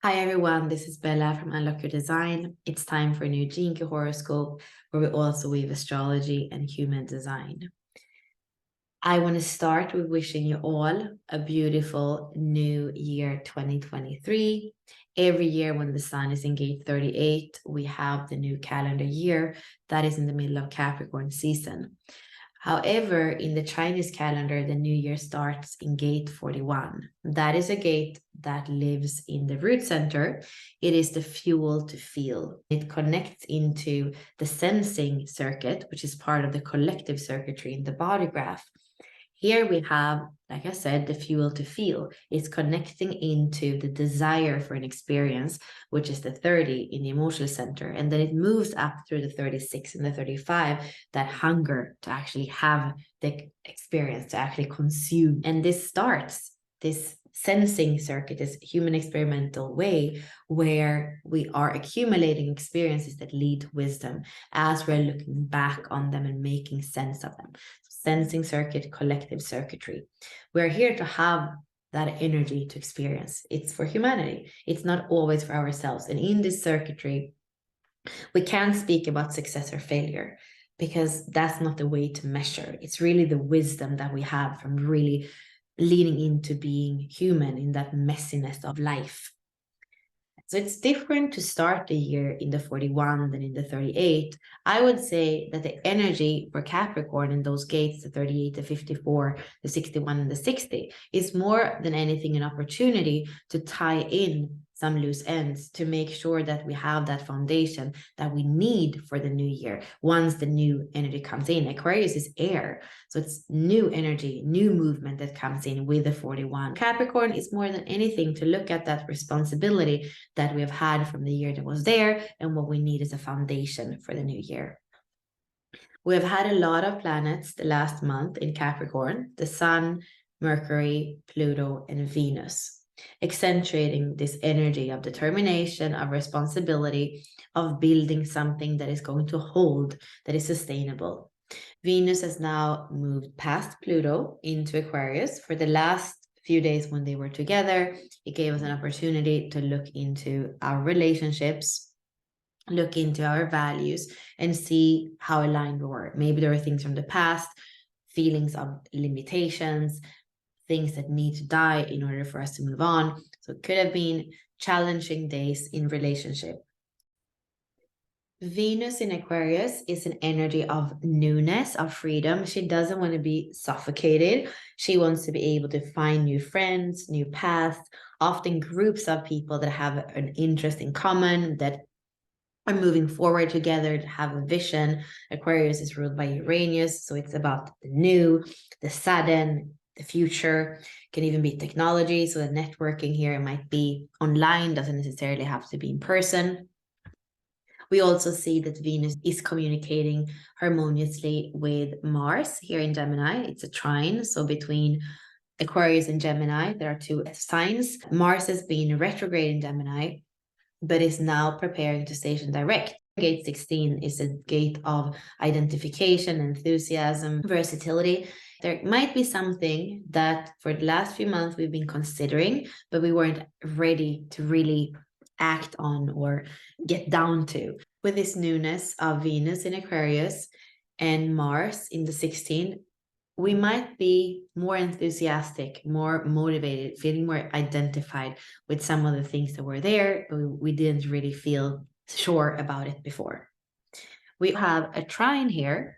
Hi everyone, this is Bella from Unlock Your Design. It's time for a new Jinky horoscope where we also weave astrology and human design. I want to start with wishing you all a beautiful new year 2023. Every year when the sun is in gate 38, we have the new calendar year that is in the middle of Capricorn season. However, in the Chinese calendar, the new year starts in gate 41. That is a gate that lives in the root center. It is the fuel to feel. It connects into the sensing circuit, which is part of the collective circuitry in the body graph. Here we have, like I said, the fuel to feel. It's connecting into the desire for an experience, which is the 30 in the emotional center. And then it moves up through the 36 and the 35, that hunger to actually have the experience, to actually consume. And this starts this sensing circuit, this human experimental way where we are accumulating experiences that lead to wisdom as we're looking back on them and making sense of them. Sensing circuit, collective circuitry. We're here to have that energy to experience. It's for humanity. It's not always for ourselves. And in this circuitry, we can't speak about success or failure because that's not the way to measure. It's really the wisdom that we have from really leaning into being human in that messiness of life. So it's different to start the year in the 41 than in the 38. I would say that the energy for Capricorn in those gates, the 38, the 54, the 61, and the 60, is more than anything an opportunity to tie in some loose ends to make sure that we have that foundation that we need for the new year once the new energy comes in. Aquarius is air, so it's new energy, new movement that comes in with the 41. Capricorn is more than anything to look at that responsibility that we have had from the year that was there and what we need as a foundation for the new year. We have had a lot of planets the last month in Capricorn: the Sun, Mercury, Pluto, and Venus, accentuating this energy of determination, of responsibility, of building something that is going to hold, that is sustainable. Venus has now moved past Pluto into Aquarius. For the last few days when they were together, it gave us an opportunity to look into our relationships, look into our values, and see how aligned we were. Maybe there were things from the past, feelings of limitations, things that need to die in order for us to move on. So it could have been challenging days in relationship. Venus in Aquarius is an energy of newness, of freedom. She doesn't want to be suffocated. She wants to be able to find new friends, new paths, often groups of people that have an interest in common, that are moving forward together, to have a vision. Aquarius is ruled by Uranus, so it's about the new, the sudden, the future. It can even be technology, so the networking here might be online, doesn't necessarily have to be in person. We also see that Venus is communicating harmoniously with Mars here in Gemini. It's a trine, so between Aquarius and Gemini, there are two signs. Mars has been retrograde in Gemini, but is now preparing to station direct. Gate 16 is a gate of identification, enthusiasm, versatility. There might be something that for the last few months we've been considering, but we weren't ready to really act on or get down to. With this newness of Venus in Aquarius and Mars in the 16, we might be more enthusiastic, more motivated, feeling more identified with some of the things that were there, but we didn't really feel sure about it before. We have a trine here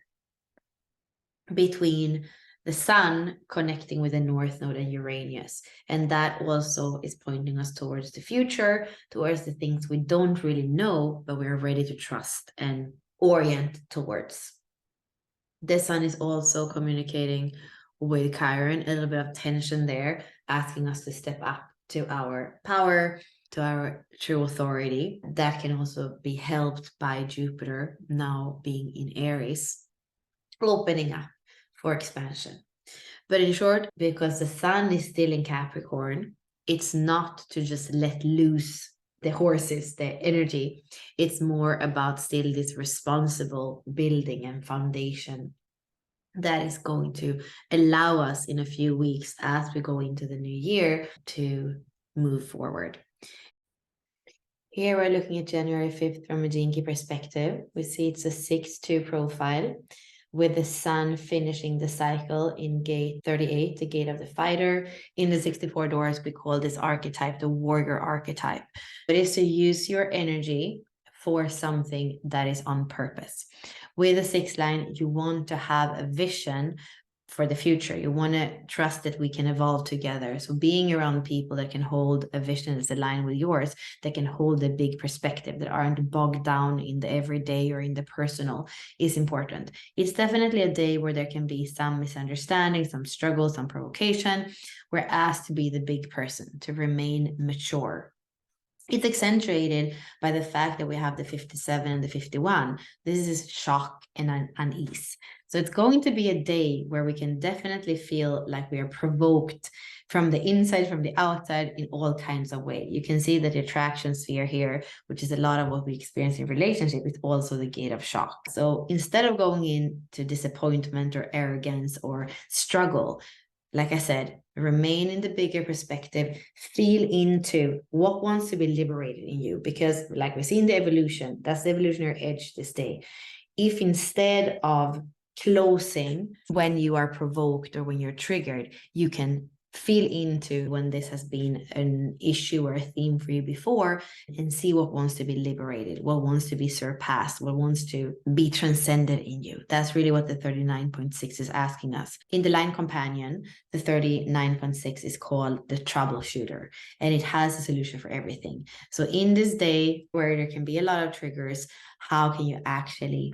between the Sun connecting with the North Node and Uranus. And that also is pointing us towards the future, towards the things we don't really know, but we're ready to trust and orient towards. The Sun is also communicating with Chiron, a little bit of tension there, asking us to step up to our power, to our true authority. That can also be helped by Jupiter now being in Aries, opening up for expansion. But in short, because the Sun is still in Capricorn, it's not to just let loose the horses, the energy. It's more about still this responsible building and foundation that is going to allow us in a few weeks as we go into the new year to move forward. Here we're looking at January 5th from a Jinky perspective. We see it's a 6-2 profile with the sun finishing the cycle in gate 38, the gate of the fighter. In the 64 doors, we call this archetype the warrior archetype. It is to use your energy for something that is on purpose. With the 6 line, you want to have a vision for the future. You want to trust that we can evolve together. So being around people that can hold a vision that's aligned with yours, that can hold a big perspective, that aren't bogged down in the everyday or in the personal, is important. It's definitely a day where there can be some misunderstanding, some struggle, some provocation. We're asked to be the big person, to remain mature. It's accentuated by the fact that we have the 57 and the 51. This is shock and unease. So it's going to be a day where we can definitely feel like we are provoked from the inside, from the outside, in all kinds of ways. You can see that the attraction sphere here, which is a lot of what we experience in relationship, is also the gate of shock. So instead of going into disappointment or arrogance or struggle, like I said, remain in the bigger perspective, feel into what wants to be liberated in you. Because like we see in the evolution, that's the evolutionary edge this day. If instead of closing when you are provoked or when you're triggered, you can feel into when this has been an issue or a theme for you before and see what wants to be liberated, what wants to be surpassed, what wants to be transcended in you. That's really what the 39.6 is asking us. In the line companion, the 39.6 is called the troubleshooter, and it has a solution for everything. So in this day where there can be a lot of triggers, how can you actually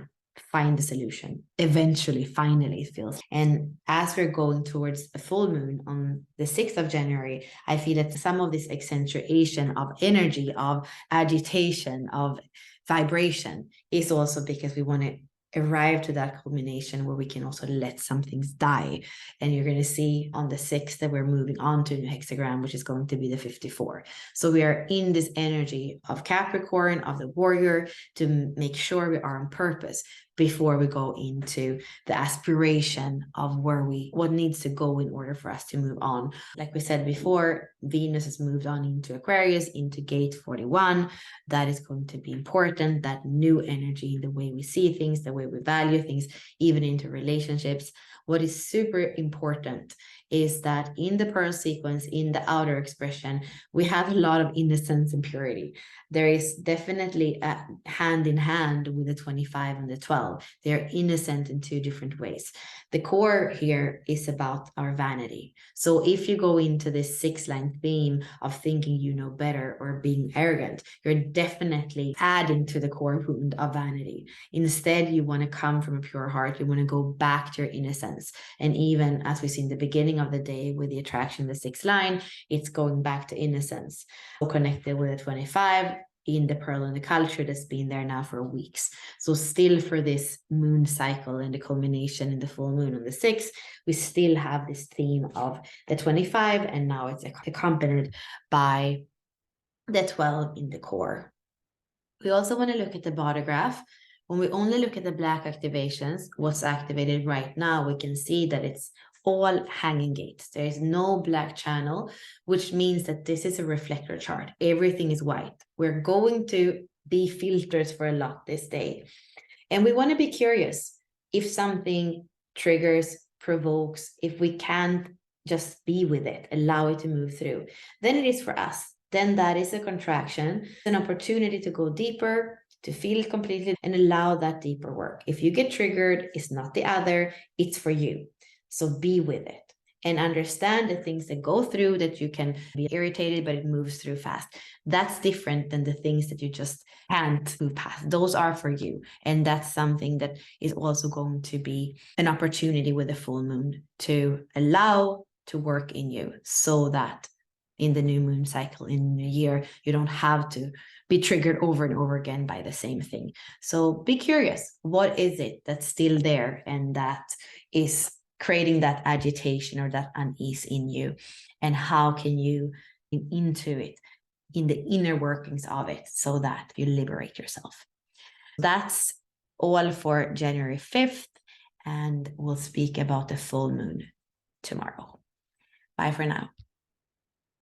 find the solution eventually, finally, it feels. And as we're going towards a full moon on the 6th of January, I feel that some of this accentuation of energy, of agitation, of vibration is also because we want to arrive to that culmination where we can also let some things die. And you're going to see on the 6th that we're moving on to a new hexagram, which is going to be the 54. So we are in this energy of Capricorn, of the warrior, to make sure we are on purpose before we go into the aspiration of what needs to go in order for us to move on. Like we said before, Venus has moved on into Aquarius, into gate 41. That is going to be important, that new energy, the way we see things, the way we value things, even into relationships. What is super important is that in the pearl sequence, in the outer expression, we have a lot of innocence and purity. There is definitely a hand in hand with the 25 and the 12. They're innocent in two different ways. The core here is about our vanity. So if you go into this 6-line theme of thinking you know better or being arrogant, you're definitely adding to the core wound of vanity. Instead, you want to come from a pure heart. You want to go back to your innocence. And even as we see in the beginning of the day with the attraction, the 6th line, it's going back to innocence. So connected with the 25 in the pearl and the culture that's been there now for weeks. So still for this moon cycle and the culmination in the full moon on the 6th, we still have this theme of the 25, and now it's accompanied by the 12 in the core. We also want to look at the body graph. When we only look at the black activations, what's activated right now, we can see that it's all hanging gates. There is no black channel, which means that this is a reflector chart. Everything is white. We're going to be filters for a lot this day. And we want to be curious if something triggers, provokes, if we can't just be with it, allow it to move through, then it is for us. Then that is a contraction, an opportunity to go deeper, to feel it completely and allow that deeper work. If you get triggered, it's not the other, it's for you. So be with it and understand the things that go through, that you can be irritated, but it moves through fast. That's different than the things that you just can't move past. Those are for you. And that's something that is also going to be an opportunity with the full moon to allow to work in you, so that in the new moon cycle, in the new year, you don't have to be triggered over and over again by the same thing. So be curious. What is it that's still there and that is creating that agitation or that unease in you? And how can you get into it, in the inner workings of it, so that you liberate yourself? That's all for January 5th. And we'll speak about the full moon tomorrow. Bye for now.